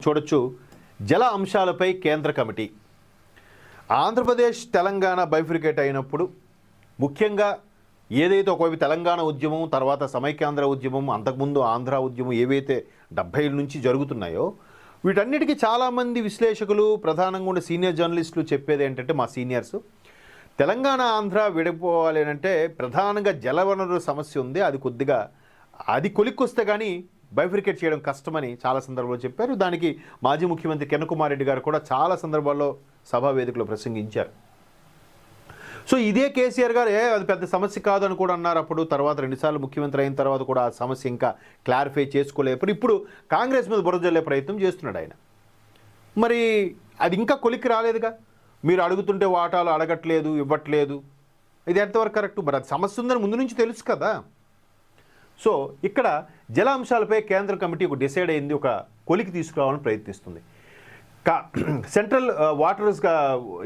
చూడొచ్చు. జల అంశాలపై కేంద్ర కమిటీ. ఆంధ్రప్రదేశ్ తెలంగాణ బైఫ్రికేట్ అయినప్పుడు ముఖ్యంగా ఏదైతే ఒకవైపు తెలంగాణ ఉద్యమం, తర్వాత సమైక్యాంధ్ర ఉద్యమం, అంతకుముందు ఆంధ్ర ఉద్యమం ఏవైతే 70 నుంచి జరుగుతున్నాయో వీటన్నిటికీ చాలామంది విశ్లేషకులు, ప్రధానంగా ఉండే సీనియర్ జర్నలిస్టులు చెప్పేది ఏంటంటే, మా సీనియర్స్, తెలంగాణ ఆంధ్ర విడిపోవాలి అంటే ప్రధానంగా జలవనరుల సమస్య ఉంది, అది కొలిక్కొస్తే కానీ బైఫ్రికేట్ చేయడం కష్టమని చాలా సందర్భాల్లో చెప్పారు. దానికి మాజీ ముఖ్యమంత్రి కిరణ్ కుమార్ రెడ్డి గారు కూడా చాలా సందర్భాల్లో సభా వేదికలో ప్రసంగించారు. సో ఇదే కేసీఆర్ గారు అది పెద్ద సమస్య కాదని కూడా అన్నారు అప్పుడు. తర్వాత 2 సార్లు ముఖ్యమంత్రి అయిన తర్వాత కూడా ఆ సమస్య ఇంకా క్లారిఫై చేసుకోలేప్పుడు ఇప్పుడు కాంగ్రెస్ మీద బురద జల్లే ప్రయత్నం చేస్తున్నాడు ఆయన. మరి అది ఇంకా కొలిక్కి రాలేదుగా. మీరు అడుగుతుంటే వాటాలు అడగట్లేదు, ఇవ్వట్లేదు. ఇది ఎంతవరకు కరెక్ట్? మరి అది సమస్య ఉందని ముందు నుంచి తెలుసు కదా. సో ఇక్కడ జల అంశాలపై కేంద్ర కమిటీ ఒక డిసైడ్ అయింది, ఒక కొలికి తీసుకురావాలని ప్రయత్నిస్తుంది. సెంట్రల్ వాటర్స్గా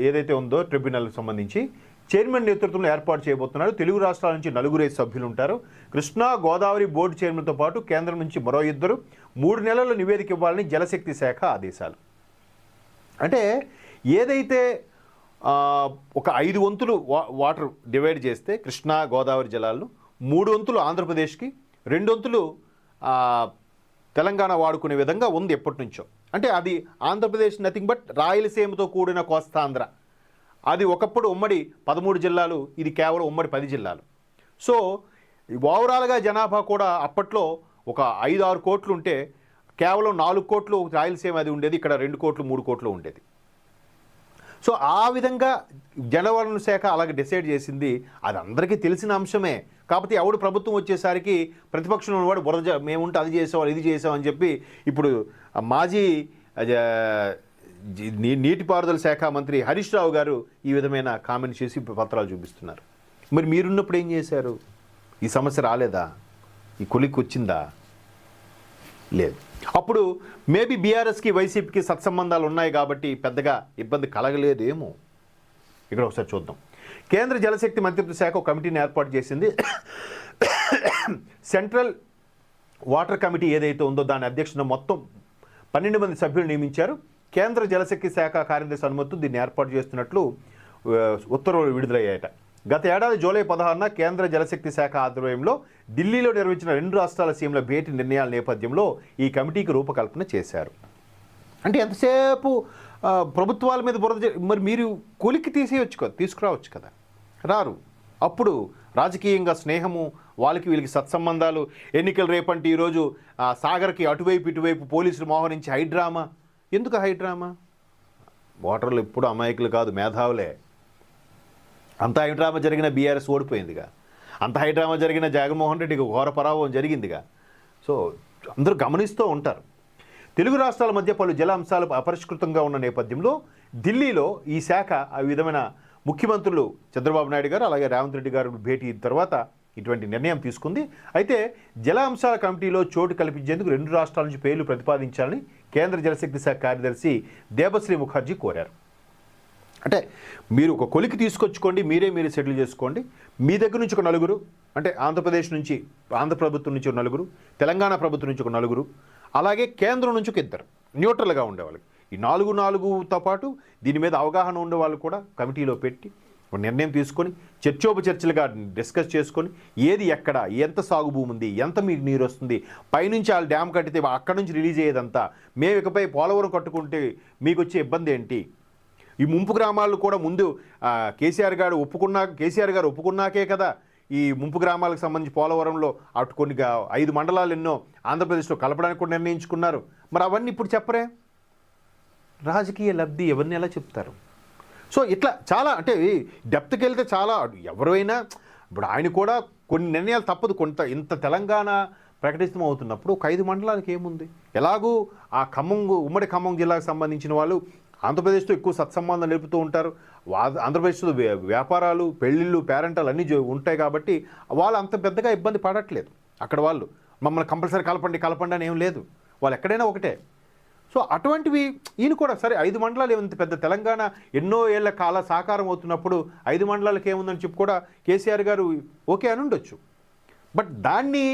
ఏదైతే ఉందో ట్రిబ్యునల్కి సంబంధించి చైర్మన్ నేతృత్వంలో ఏర్పాటు చేయబోతున్నారు. తెలుగు రాష్ట్రాల నుంచి 4 సభ్యులు ఉంటారు. కృష్ణా గోదావరి బోర్డు చైర్మన్తో పాటు కేంద్రం నుంచి మరో 2, 3 నెలల నివేదిక ఇవ్వాలని జలశక్తి శాఖ ఆదేశాలు. అంటే ఏదైతే ఒక 5 వంతులు వాటర్ డివైడ్ చేస్తే కృష్ణా గోదావరి జలాలను 3 వంతులు ఆంధ్రప్రదేశ్కి, 2 వంతులు తెలంగాణ వాడుకునే విధంగా ఉంది ఎప్పటి నుంచో. అంటే అది ఆంధ్రప్రదేశ్ నథింగ్ బట్ రాయలసీమతో కూడిన కోస్తాంధ్ర. అది ఒకప్పుడు ఉమ్మడి 13 జిల్లాలు, ఇది కేవలం ఉమ్మడి 10 జిల్లాలు. సో ఓవరాల్గా జనాభా కూడా అప్పట్లో ఒక 5-6 కోట్లు ఉంటే కేవలం 4 కోట్లు రాయలసీమ అది ఉండేది, ఇక్కడ 2 కోట్లు 3 కోట్లు ఉండేది. సో ఆ విధంగా జలవనరుల శాఖ అలాగే డిసైడ్ చేసింది. అది అందరికీ తెలిసిన అంశమే. కాకపోతే ఎవడు ప్రభుత్వం వచ్చేసరికి ప్రతిపక్షంలో ఉన్నవాడు మేముంటే అది చేసాం, ఇది చేసామని చెప్పి ఇప్పుడు మాజీ నీటిపారుదల శాఖ మంత్రి హరీష్ రావు గారు ఈ విధమైన కామెంట్ చేసి పత్రాలు చూపిస్తున్నారు. మరి మీరున్నప్పుడు ఏం చేశారు? ఈ సమస్య రాలేదా? ఈ కొలిక్కి వచ్చిందా? లేదు. అప్పుడు మేబీ బీఆర్ఎస్కి వైసీపీకి సత్సంబంధాలు ఉన్నాయి కాబట్టి పెద్దగా ఇబ్బంది కలగలేదేమో. ఇక్కడ ఒకసారి చూద్దాం. కేంద్ర జలశక్తి మంత్రిత్వ శాఖ ఒక కమిటీని ఏర్పాటు చేసింది. సెంట్రల్ వాటర్ కమిటీ ఏదైతే ఉందో దాని అధ్యక్షున మొత్తం 12 మంది సభ్యులు నియమించారు. కేంద్ర జలశక్తి శాఖ కార్యదర్శి అనుమతితో దీన్ని ఏర్పాటు చేస్తున్నట్లు ఉత్తర్వులు విడుదలయ్యాయట. గత ఏడాది జూలై 16న కేంద్ర జలశక్తి శాఖ ఆధ్వర్యంలో ఢిల్లీలో నిర్వహించిన 2 రాష్ట్రాల సీఎంల భేటీ నిర్ణయాల నేపథ్యంలో ఈ కమిటీకి రూపకల్పన చేశారు. అంటే ఎంతసేపు ప్రభుత్వాల మీద మరి మీరు కొలికి తీసుకురావచ్చు కదా, రారు. అప్పుడు రాజకీయంగా స్నేహము, వాళ్ళకి వీళ్ళకి సత్సంబంధాలు, ఎన్నికలు రేపంటే ఈరోజు సాగర్కి అటువైపు ఇటువైపు పోలీసులు మోహరించి హైడ్రామా. ఎందుకు హైడ్రామా? ఓటర్లు ఎప్పుడు అమాయకులు కాదు, మేధావులే. అంత హైడ్రామా జరిగిన బీఆర్ఎస్ ఓడిపోయిందిగా, అంత హైడ్రామా జరిగిన జగన్మోహన్ రెడ్డికి ఘోర పరాభవం జరిగిందిగా. సో అందరూ గమనిస్తూ ఉంటారు. తెలుగు రాష్ట్రాల మధ్య పలు జల అంశాలు అపరిష్కృతంగా ఉన్న నేపథ్యంలో ఢిల్లీలో ఈ శాఖ ఆ విధమైన ముఖ్యమంత్రులు చంద్రబాబు నాయుడు గారు అలాగే రేవంత్ రెడ్డి గారు భేటీ తర్వాత ఇటువంటి నిర్ణయం తీసుకుంది. అయితే జల అంశాల కమిటీలో చోటు కల్పించేందుకు 2 రాష్ట్రాల నుంచి పేర్లు ప్రతిపాదించాలని కేంద్ర జలశక్తి శాఖ కార్యదర్శి దేబశ్రీ ముఖర్జీ కోరారు. అంటే మీరు ఒక కొలికి తీసుకొచ్చుకోండి, మీరే సెటిల్ చేసుకోండి. మీ దగ్గర నుంచి ఒక 4, అంటే ఆంధ్రప్రదేశ్ నుంచి, ఆంధ్ర ప్రభుత్వం నుంచి ఒక 4, తెలంగాణ ప్రభుత్వం నుంచి ఒక 4, అలాగే కేంద్రం నుంచి ఒక 2 న్యూట్రల్గా ఉండేవాళ్ళు. ఈ 4తో పాటు దీని మీద అవగాహన ఉండే వాళ్ళు కూడా కమిటీలో పెట్టి ఒక నిర్ణయం తీసుకొని చర్చోపచర్చలుగా డిస్కస్ చేసుకొని ఏది ఎక్కడ, ఎంత సాగు భూమి ఉంది, ఎంత మీకు నీరు వస్తుంది, పైనుంచి వాళ్ళు డ్యామ్ కట్టితే అక్కడి నుంచి రిలీజ్ అయ్యేదంతా, మేము ఇకపై పోలవరం కట్టుకుంటే మీకు వచ్చే ఇబ్బంది ఏంటి, ఈ ముంపు గ్రామాలు కూడా ముందు కేసీఆర్ గారు ఒప్పుకున్నాకే కదా ఈ ముంపు గ్రామాలకు సంబంధించి పోలవరంలో అటు కొన్ని 5 మండలాలు ఎన్నో ఆంధ్రప్రదేశ్లో కలపడానికి కూడా నిర్ణయించుకున్నారు. మరి అవన్నీ ఇప్పుడు చెప్పరే? రాజకీయ లబ్ధి ఎవరిని ఎలా చెప్తారు? సో ఇట్లా చాలా, అంటే డెప్త్కి వెళ్తే చాలా, ఎవరైనా ఇప్పుడు ఆయన కూడా కొన్ని నిర్ణయాలు తప్పదు. ఇంత తెలంగాణ ప్రకటితం అవుతున్నప్పుడు ఒక 5 మండలాలకు ఏముంది? ఎలాగూ ఆ ఉమ్మడి ఖమ్మం జిల్లాకు సంబంధించిన వాళ్ళు ఆంధ్రప్రదేశ్తో ఎక్కువ సత్సంబంధం నిలుపుతూ ఉంటారు. ఆంధ్రప్రదేశ్లో వ్యాపారాలు, పెళ్ళిళ్ళు, పేరెంటాలు అన్నీ ఉంటాయి కాబట్టి వాళ్ళు అంత పెద్దగా ఇబ్బంది పడట్లేదు. అక్కడ వాళ్ళు మమ్మల్ని కంపల్సరీ కలపండి అని ఏం లేదు, వాళ్ళు ఎక్కడైనా ఒకటే. సో అటువంటివి ఈయన కూడా సరే 5 మండలాలు ఏమంత పెద్ద, తెలంగాణ ఎన్నో ఏళ్ల కాల సాకారం అవుతున్నప్పుడు 5 మండలాలకు ఏముందని చెప్పి కూడా కేసీఆర్ గారు ఓకే అని ఉండొచ్చు. బట్ దాన్ని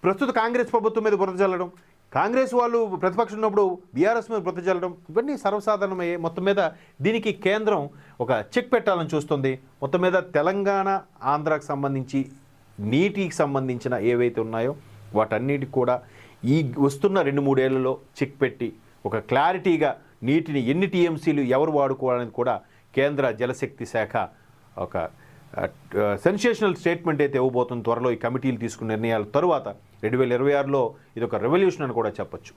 ప్రస్తుత కాంగ్రెస్ ప్రభుత్వం మీద బురద జల్లడం, కాంగ్రెస్ వాళ్ళు ప్రతిపక్షం ఉన్నప్పుడు బీఆర్ఎస్ మీద బురద చల్లడం ఇవన్నీ సర్వసాధారణమయ్యే. మొత్తం మీద దీనికి కేంద్రం ఒక చెక్ పెట్టాలని చూస్తుంది. మొత్తం మీద తెలంగాణ ఆంధ్రాకు సంబంధించి నీటికి సంబంధించిన ఏవైతే ఉన్నాయో వాటన్నిటికి కూడా ఈ వస్తున్న 2-3 ఏళ్లలో చెక్ పెట్టి ఒక క్లారిటీగా నీటిని ఎన్ని టీఎంసీలు ఎవరు వాడుకోవాలని కూడా కేంద్ర జలశక్తి శాఖ ఒక సెన్సేషనల్ స్టేట్మెంట్ అయితే ఇవ్వబోతుంది త్వరలో. ఈ కమిటీలు తీసుకున్న నిర్ణయాల తరువాత 2026లో ఇది ఒక రెవల్యూషన్ అని కూడా చెప్పొచ్చు.